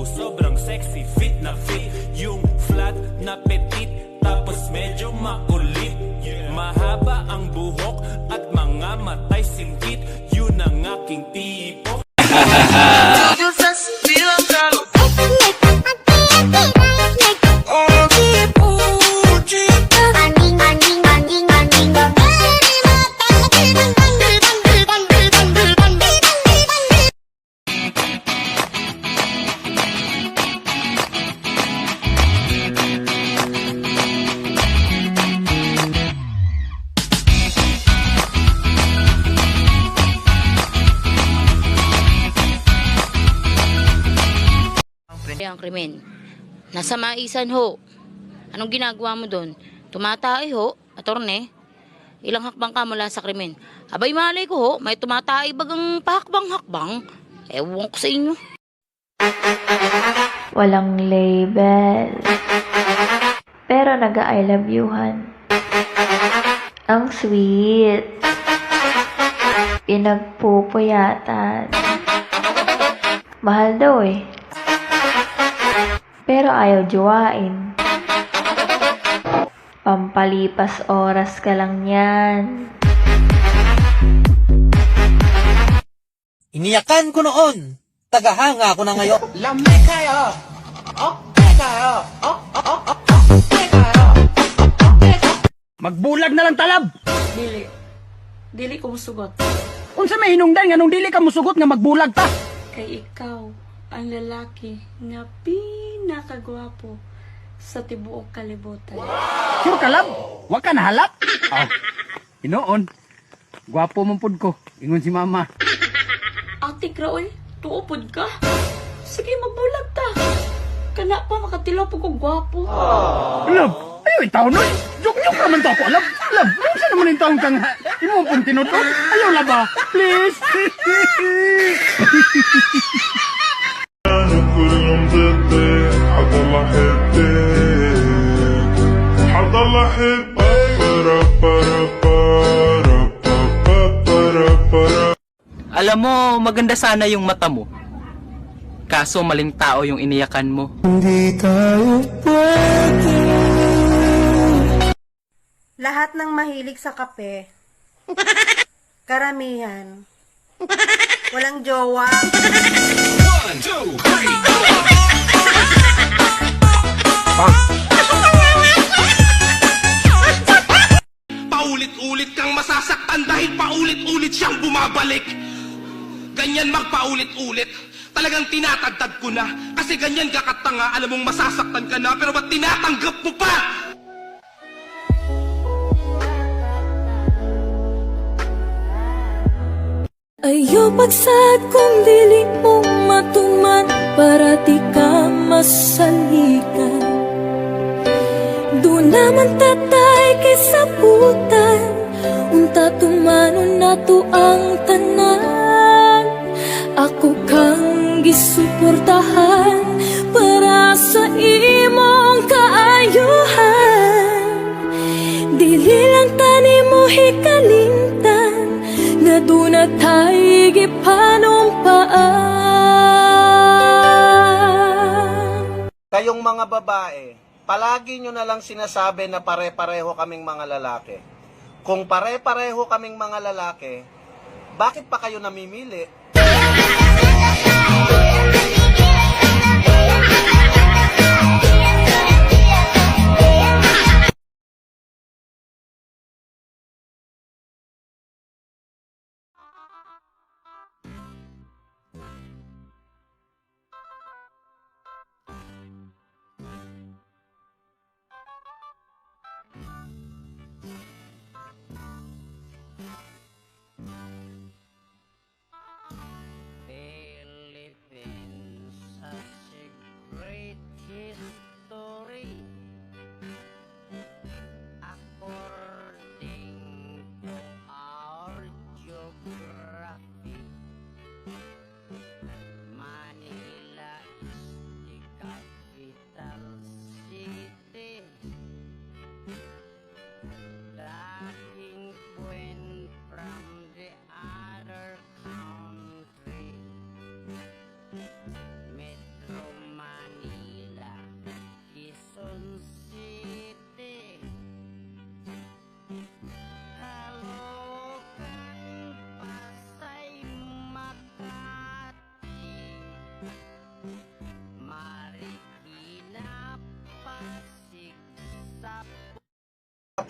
ikaw sobrang sexy, fit na fit. Yung flat na petit, tapos medyo makulit. Mahaba ang buhok at mga matay singkit. Yun ang aking tipo. Ang krimen. Nasa Maisan ho. Anong ginagawa mo doon? Tumatay ho, atorne. Ilang hakbang ka mula sa krimen? Abay malay ko ho, may tumatay bagang pahakbang-hakbang. Ewan ko sa inyo. Walang label. Pero nag-I love youhan. Ang sweet. Pinagpupuyatan. Mahal daw eh. Pero ayaw jowain. Pampalipas oras ka lang yan. Iniyakan ko noon. Tagahanga ko na ngayon. Lame kayo! Okay kayo! Okay kayo! Magbulag na lang talab. Dili ko musugot. Unsa may hinungdan nga nung dili ka musugot nga magbulag ta? Kay ikaw, ang lalaki nga pinakagwapo sa tibuok kalibutan. Sure ka lab? Wa ka nahalap? Oh. Inoon. Gwapo man pud ko. Ingon si mama. Ate Kraoy, tuupod ka? Sige, magbulag ta. Kana pa makatilaw po kong gwapo. Lab, ayaw itaw nun. Joke naman to ako. Lab, unsa naman yung taong kang imo pong tinutok? Ayaw laba. Please. كل مضدك حضل احبك حضل احبك. Alam mo, maganda sana yung mata mo. Kaso maling tao yung iniyakan mo. Hindi tayo pwede. Lahat ng mahilig sa kape, karamihan, walang jowa. 1, 2, 3, go! Paulit-ulit kang masasaktan dahil paulit-ulit siyang bumabalik. Ganyan magpaulit-ulit. Talagang tinatagtad ko na. Kasi ganyan ka katanga, alam mong masasaktan ka na, pero ba't tinatanggap mo pa? Ayaw pagsad kung dili mo matuman para di ka masalikan. Doon naman tatay kay sabutan, unta tumanon nato ang tanan. Ako kang gisuportahan para sa imong kaayuhan. Dili lang tani mo hikalimtan nga doon na tayo gipanumpaan. Kayong mga babae, palagi nyo na lang sinasabi na pare-pareho kaming mga lalaki. Kung pare-pareho kaming mga lalaki, bakit pa kayo namimili?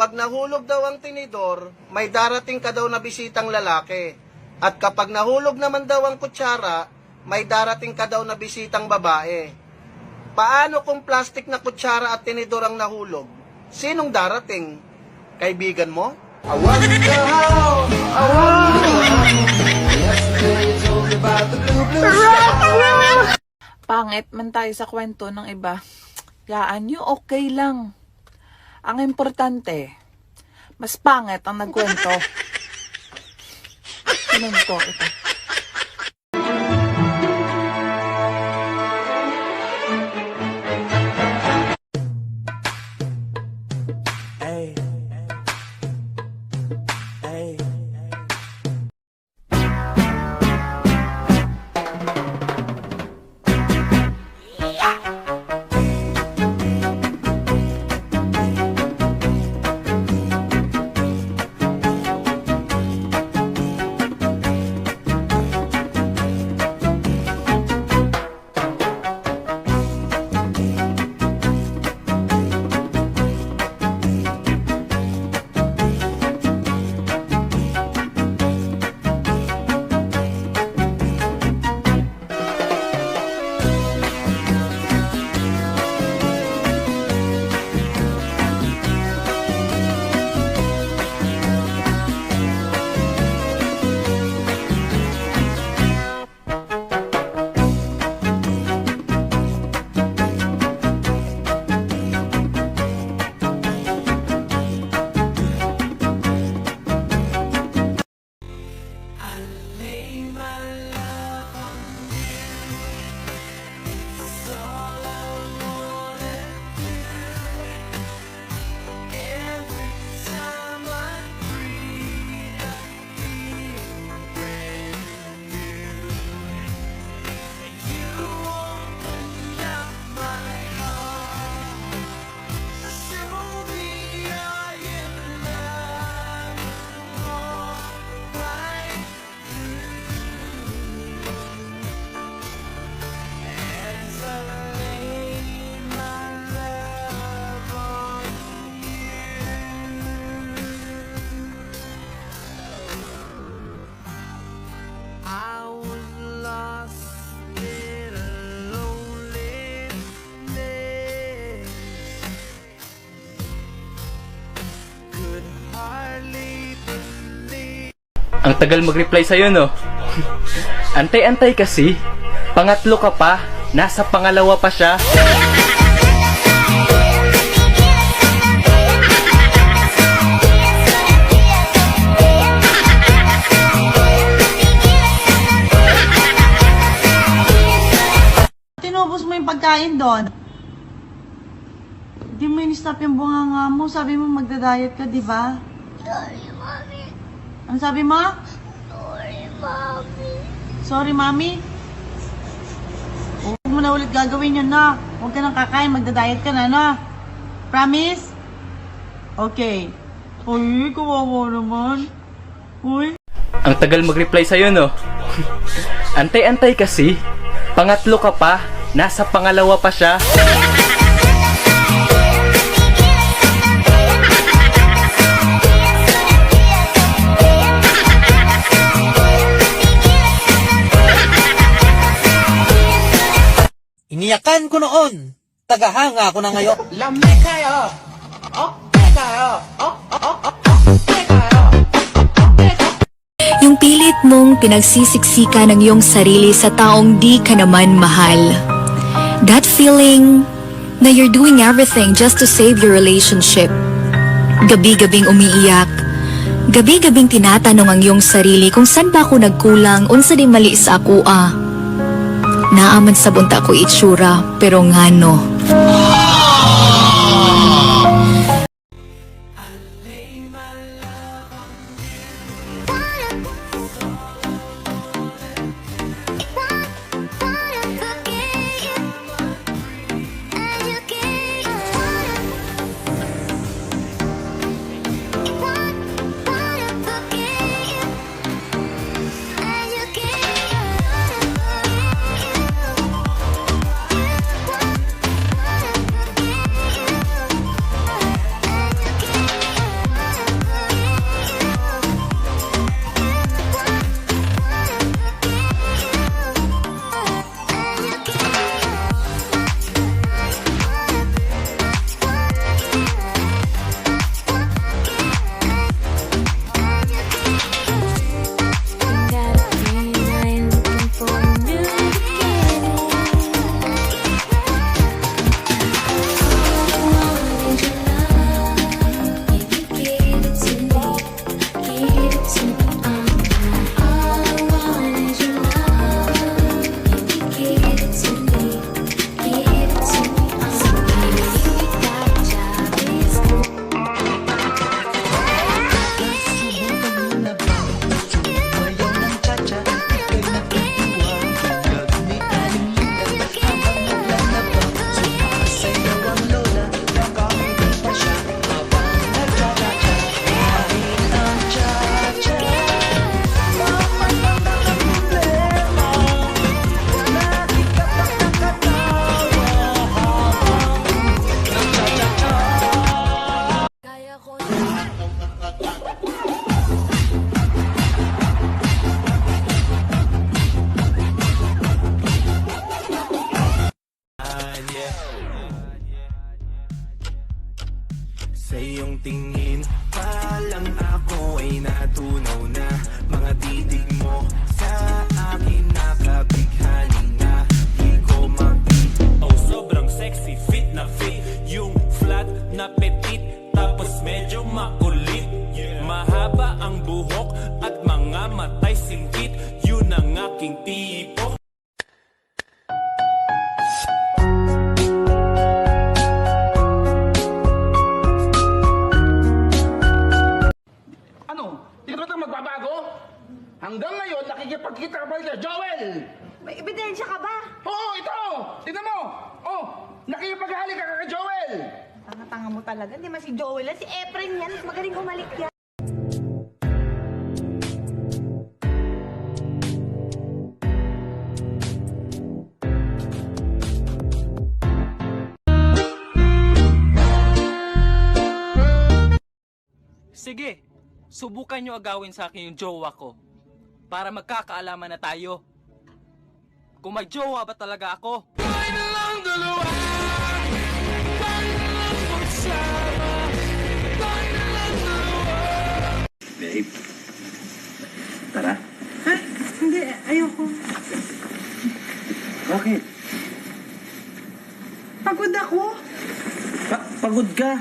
kapag nahulog daw ang tinidor, may darating ka daw na bisitang lalaki. At kapag nahulog naman daw ang kutsara, may darating ka daw na bisitang babae. Paano kung plastic na kutsara at tinidor ang nahulog? Sinong darating? Kaibigan mo? Pangit man tayo sa kwento ng iba. Yaan nyo, okay lang. Ang importante, mas pangit ang nagkwento. Ito. Ang tagal mag-reply sa'yo, no? Antay-antay kasi. Pangatlo ka pa. Nasa pangalawa pa siya. Tinubos mo yung pagkain doon. Hindi mo in-stop yung bunganga mo. Sabi mo magda-diet ka, di ba? Sorry, Mommy. Ano sabi mo? Sorry, Mommy. Sorry, Mami. Huwag mo na ulit gagawin yun, na. Huwag ka nang kakain, magda-diet ka na, na. Promise? Okay. Uy, kawawa naman. Uy. Ang tagal mag-reply sa'yo, no? Antay-antay kasi. Pangatlo ka pa. Nasa pangalawa pa siya. Iniyakan ko noon. Tagahanga ako na ngayon. Lamig kayo! Okay kayo! Yung pilit mong pinagsisiksika ng iyong sarili sa taong di ka naman mahal. That feeling na you're doing everything just to save your relationship. Gabi-gabing umiiyak. Gabi-gabing tinatanong ang iyong sarili kung saan ba ako nagkulang, unsa di mali sa ako Naaman sa bunta ko itsura, pero ngano. Sa iyong tingin pa lang ako ay natunaw na. Mga titig mo sa akin nakabighani na. Di ko oh, sobrang sexy, fit na fit. Yung flat na petit, tapos medyo makulit. Mahaba ang buhok at mga matay singkit. Yun ang aking tipo. Ano? Di ba ito magbabago? Hanggang ngayon, nakikipagkita ka pa rin kay Joel! May ebidensya ka ba? Oo, ito! Tignan mo! Oh, nakikipaghalik ka kay Joel! Tanga-tanga mo talaga. Hindi man si Joel. Si Efren yan. Mas magaling umalik yan. Sige, subukan nyo agawin sa akin yung jowa ko. Para magkakaalaman na tayo. Kung may jowa ba talaga ako? Babe, tara. Ha? Hindi. Ayoko. Bakit? Pagod ako. Pagod ka?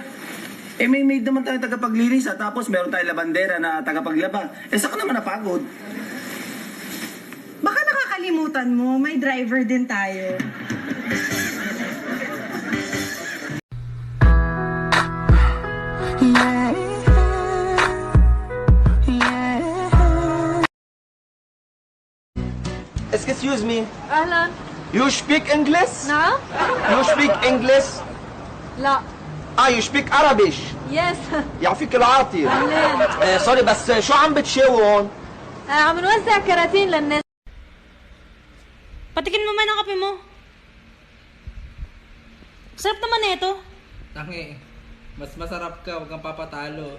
Eh may maid naman tayo tagapaglinis tapos meron tayong labandera na tagapaglaba. Eh saka naman napagod. Baka nakakalimutan mo. May driver din tayo. Excuse me. أهلا. You speak English? نعم. You speak English? لا. You speak Arabic. يس. يعطيك العافية. أهلين. سوري بس شو عم بتشاوي هون؟ عم نوزع كراتين للناس. Patikin mo man ang kape mo. Sarap naman nito. Tangi, mas masarap ka, huwag kang papatalo.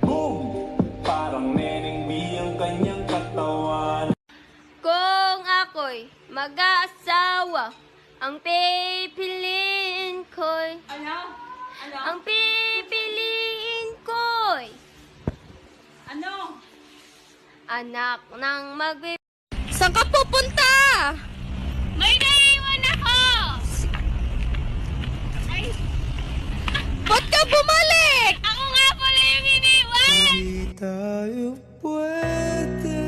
Boom! Parang neneng biyang kanyang katawan. Kung ako'y mag-aasawa, ang pipiliin ko'y... Ano? Ang pipiliin ko'y... Ano? Anak ng Saan ka pupunta? May naiwan ako! Ay! Ba't ka bumalik? Ako nga pala yung iniwan! Hindi tayo pwede.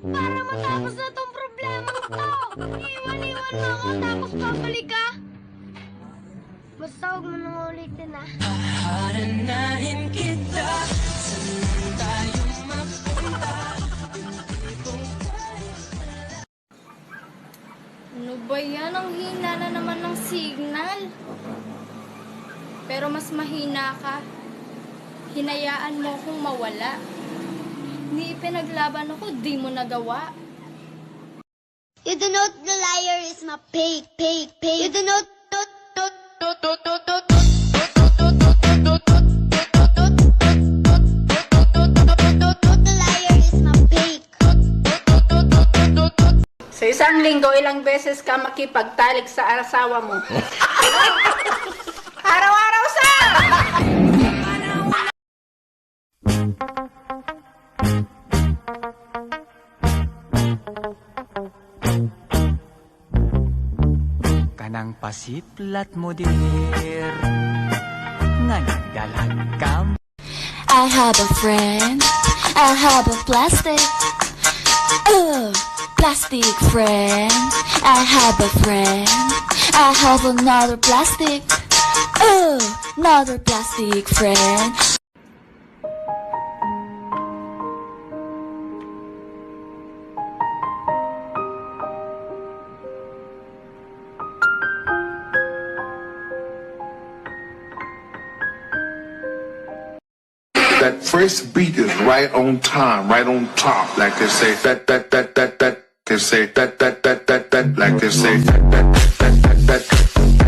Para matapos na tong problema ko! Iwan-iwan mo ako tapos babalik ka! Basta huwag mo nang ulitin ah. Haranahin kita. Saan tayo mapunta? Ano ba yan? Ang hina na naman ng signal. Pero mas mahina ka. Hinayaan mo akong mawala. Ni pinaglaban ako, di mo nagawa. You do not the liar is my pay. You do not the liar is my pay. Sa isang linggo, ilang beses ka makipagtalik sa asawa mo? Araw-araw sa! Kanang pasiplat mo dir nga nagdalagkam. I have a friend, I have a plastic friend. I have a friend, I have another plastic friend. That first beat is right on time, right on top, like they say. That they say that, like they say that.